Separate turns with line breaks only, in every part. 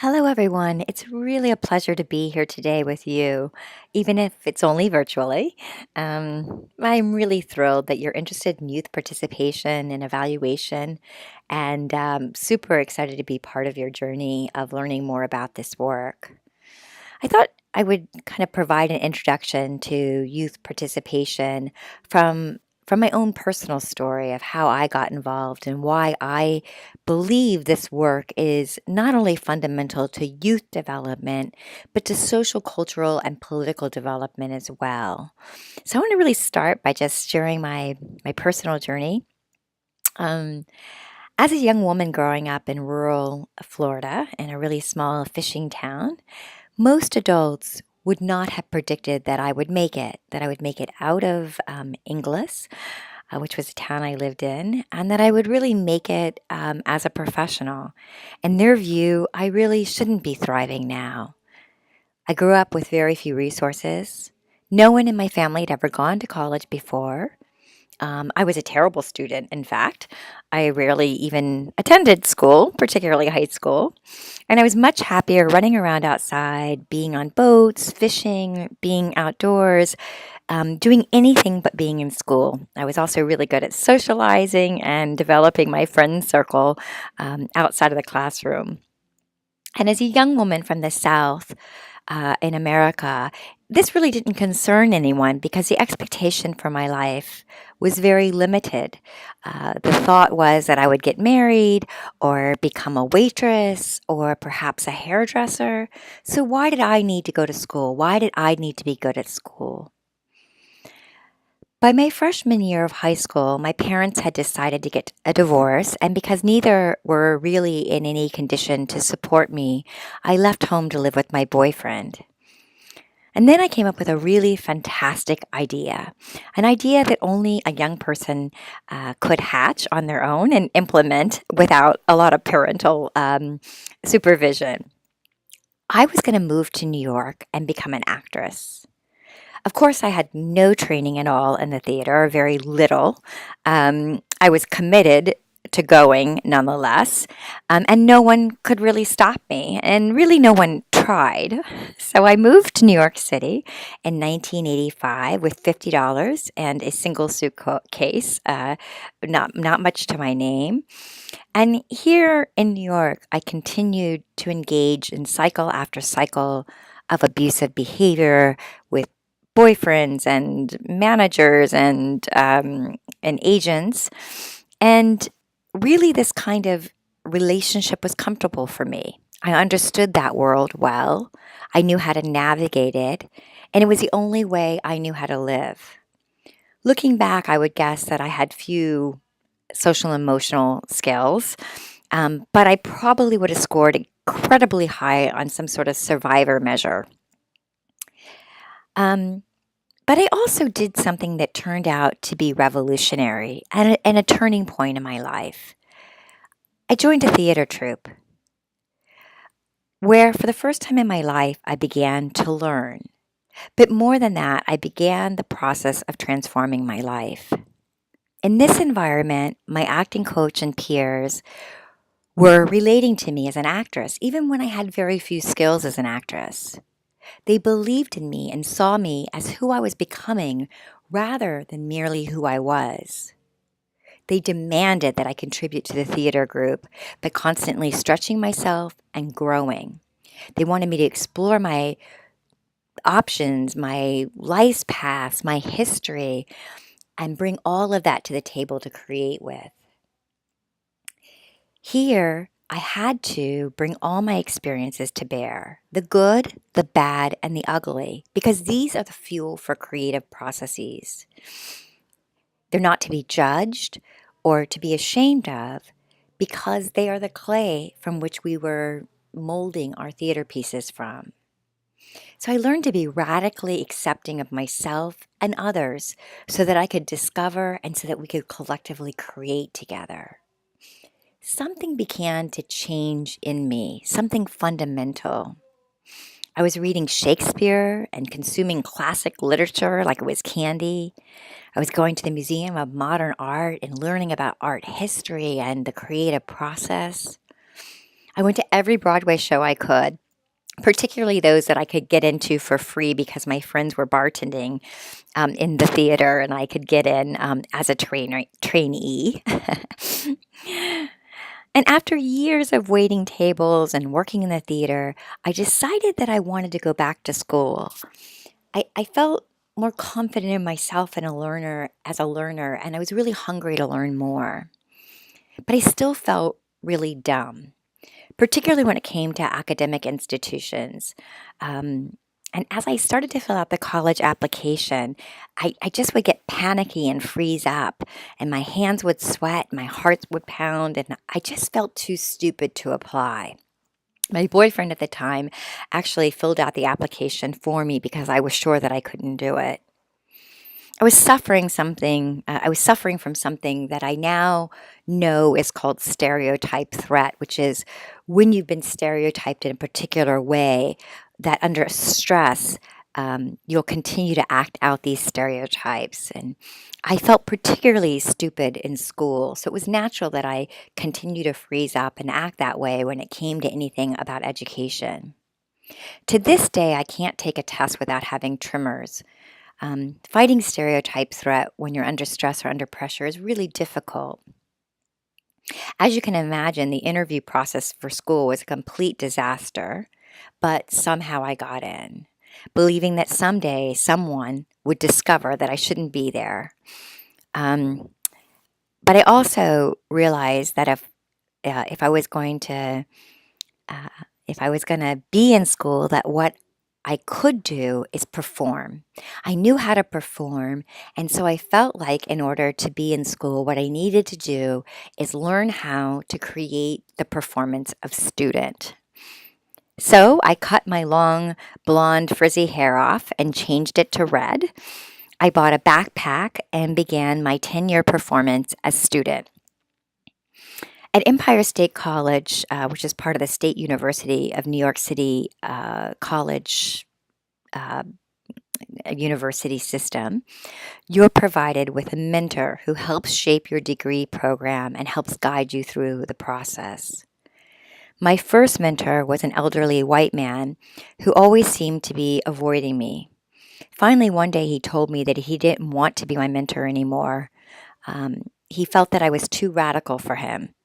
Hello, everyone. It's really a pleasure to be here today with you, even if it's only virtually. I'm really thrilled that you're interested in youth participation and evaluation, and super excited to be part of your journey of learning more about this work. I thought I would kind of provide an introduction to youth participation from from my own personal story of how I got involved and why I believe this work is not only fundamental to youth development, but to social, cultural, and political development as well. So I want to really start by just sharing my personal journey. Um, as a young woman growing up in rural Florida in a really small fishing town, most adults would not have predicted that I would make it, that I would make it out of Inglis, which was a town I lived in, and that I would really make it as a professional. In their view, I really shouldn't be thriving now. I grew up with very few resources. No one in my family had ever gone to college before. I was a terrible student, in fact. I rarely even attended school, particularly high school. And I was much happier running around outside, being on boats, fishing, being outdoors, doing anything but being in school. I was also really good at socializing and developing my friend circle outside of the classroom. And as a young woman from the South in America, this really didn't concern anyone because the expectation for my life was very limited. The thought was that I would get married or become a waitress or perhaps a hairdresser. So, why did I need to go to school? Why did I need to be good at school? By my freshman year of high school, my parents had decided to get a divorce, and because neither were really in any condition to support me, I left home to live with my boyfriend. And then I came up with a really fantastic idea, an idea that only a young person could hatch on their own and implement without a lot of parental supervision. I was going to move to New York and become an actress. Of course, I had no training at all in the theater, or very little. I was committed to going nonetheless, and no one could really stop me, and really no one tried. So I moved to New York City in 1985 with $50 and a single suitcase, not much to my name. And here in New York, I continued to engage in cycle after cycle of abusive behavior with boyfriends and managers and agents. And really, this kind of relationship was comfortable for me. I understood that world well. I knew how to navigate it, and it was the only way I knew how to live. Looking back, I would guess that I had few social emotional skills, but I probably would have scored incredibly high on some sort of survivor measure. Um, but I also did something that turned out to be revolutionary and a turning point in my life. I joined a theater troupe where, for the first time in my life, I began to learn. But more than that, I began the process of transforming my life. In this environment, my acting coach and peers were relating to me as an actress, even when I had very few skills as an actress. They believed in me and saw me as who I was becoming rather than merely who I was. They demanded that I contribute to the theater group by constantly stretching myself and growing. They wanted me to explore my options, my life's paths, my history, and bring all of that to the table to create with. Here, I had to bring all my experiences to bear, the good, the bad, and the ugly, because these are the fuel for creative processes. They're not to be judged or to be ashamed of because they are the clay from which we were molding our theater pieces from. So I learned to be radically accepting of myself and others so that I could discover and so that we could collectively create together. Something began to change in me, something fundamental. I was reading Shakespeare and consuming classic literature like it was candy. I was going to the Museum of Modern Art and learning about art history and the creative process. I went to every Broadway show I could, particularly those that I could get into for free because my friends were bartending in the theater and I could get in as a trainee. And after years of waiting tables and working in the theater, I decided that I wanted to go back to school. I felt more confident in myself and as a learner, and I was really hungry to learn more. But I still felt really dumb, particularly when it came to academic institutions. Um, and as I started to fill out the college application, I just would get panicky and freeze up, and my hands would sweat, my heart would pound, and I just felt too stupid to apply. My boyfriend at the time actually filled out the application for me because I was sure that I couldn't do it. I was suffering from something that I now know is called stereotype threat, which is when you've been stereotyped in a particular way, that under stress, you'll continue to act out these stereotypes. And I felt particularly stupid in school, so it was natural that I continue to freeze up and act that way when it came to anything about education. To this day, I can't take a test without having tremors. Fighting stereotype threat when you're under stress or under pressure is really difficult. As you can imagine, the interview process for school was a complete disaster, but somehow I got in, believing that someday someone would discover that I shouldn't be there. Um, but I also realized that if I was going to uh, if I was going to be in school, that what I could do is perform. I knew how to perform, and so I felt like in order to be in school, what I needed to do is learn how to create the performance of student. So I cut my long, blonde, frizzy hair off and changed it to red. I bought a backpack and began my 10-year performance as student. At Empire State College, which is part of the State University of New York City college uh, university system, you're provided with a mentor who helps shape your degree program and helps guide you through the process. My first mentor was an elderly white man who always seemed to be avoiding me. Finally, one day he told me that he didn't want to be my mentor anymore. He felt that I was too radical for him.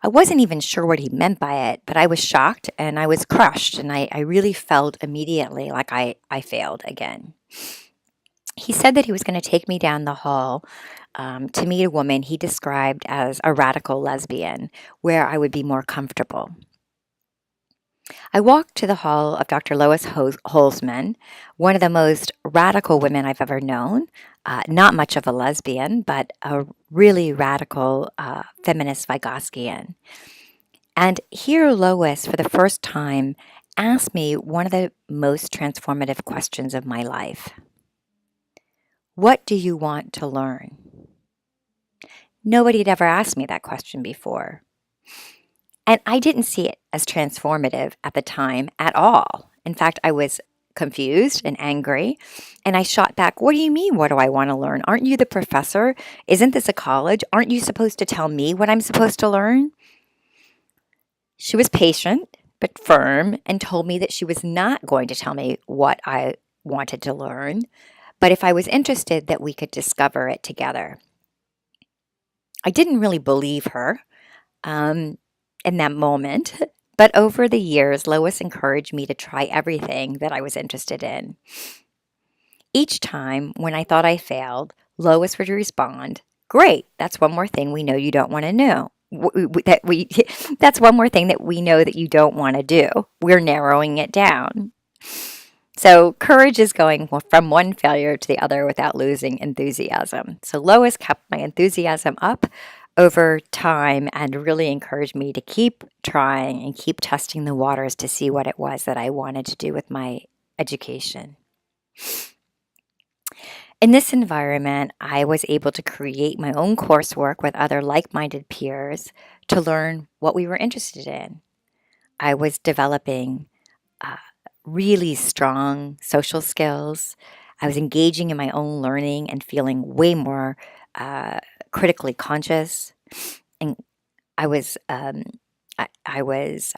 I wasn't even sure what he meant by it, but I was shocked and I was crushed, and I really felt immediately like I failed again. He said that he was going to take me down the hall to meet a woman he described as a radical lesbian, where I would be more comfortable. I walked to the hall of Dr. Lois Holzman, one of the most radical women I've ever known, not much of a lesbian, but a really radical feminist Vygotskian. And here Lois, for the first time, asked me one of the most transformative questions of my life. What do you want to learn? Nobody had ever asked me that question before. And I didn't see it as transformative at the time at all. In fact, I was confused and angry. And I shot back, what do you mean, what do I want to learn? Aren't you the professor? Isn't this a college? Aren't you supposed to tell me what I'm supposed to learn? She was patient but firm and told me that she was not going to tell me what I wanted to learn, but if I was interested, that we could discover it together. I didn't really believe her in that moment, but over the years, Lois encouraged me to try everything that I was interested in. Each time when I thought I failed, Lois would respond, "Great, that's one more thing we know you don't want to know. That's one more thing that we know that you don't want to do. We're narrowing it down." So courage is going from one failure to the other without losing enthusiasm. So Lois kept my enthusiasm up over time and really encouraged me to keep trying and keep testing the waters to see what it was that I wanted to do with my education. In this environment, I was able to create my own coursework with other like-minded peers to learn what we were interested in. I was developing really strong social skills. I was engaging in my own learning and feeling way more critically conscious. And I was I was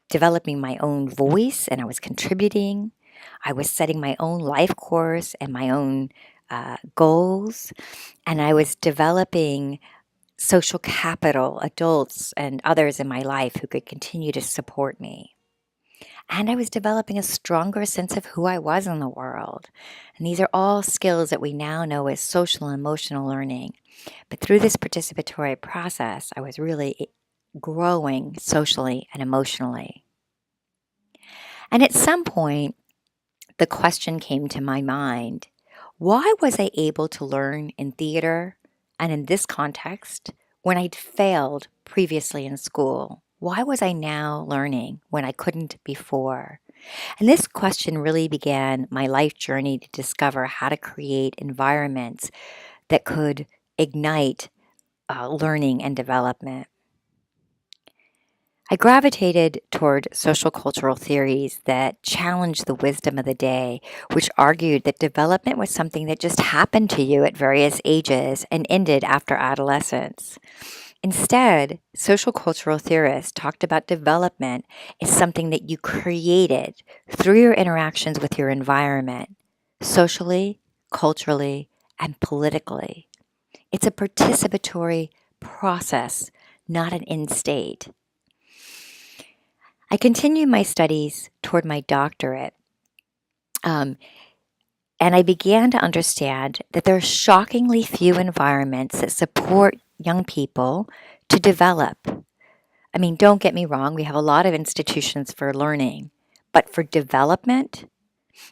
developing my own voice and I was contributing. I was setting my own life course and my own goals. And I was developing social capital, adults and others in my life who could continue to support me. And I was developing a stronger sense of who I was in the world. And these are all skills that we now know as social and emotional learning. But through this participatory process, I was really growing socially and emotionally. And at some point, the question came to my mind, why was I able to learn in theater and in this context when I'd failed previously in school? Why was I now learning when I couldn't before? And this question really began my life journey to discover how to create environments that could ignite learning and development. I gravitated toward social cultural theories that challenged the wisdom of the day, which argued that development was something that just happened to you at various ages and ended after adolescence. Instead, social cultural theorists talked about development as something that you created through your interactions with your environment, socially, culturally, and politically. It's a participatory process, not an end state. I continued my studies toward my doctorate, and I began to understand that there are shockingly few environments that support young people to develop. I mean, don't get me wrong, we have a lot of institutions for learning, but for development,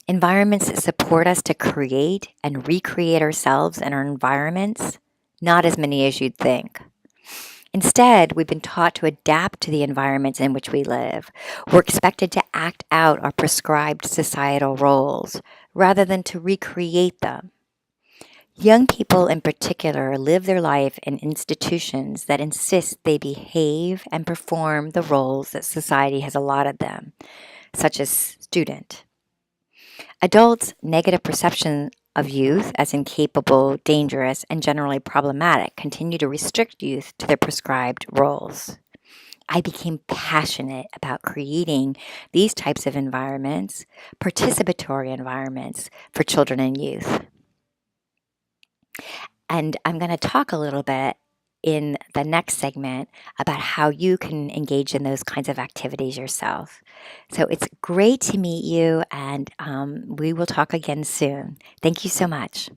environments that support us to create and recreate ourselves and our environments, not as many as you'd think. Instead, we've been taught to adapt to the environments in which we live. We're expected to act out our prescribed societal roles rather than to recreate them. Young people in particular live their life in institutions that insist they behave and perform the roles that society has allotted them, such as student. Adults' negative perception of youth as incapable, dangerous, and generally problematic continue to restrict youth to their prescribed roles. I became passionate about creating these types of environments, participatory environments for children and youth. And I'm going to talk a little bit in the next segment about how you can engage in those kinds of activities yourself. So it's great to meet you, and we will talk again soon. Thank you so much.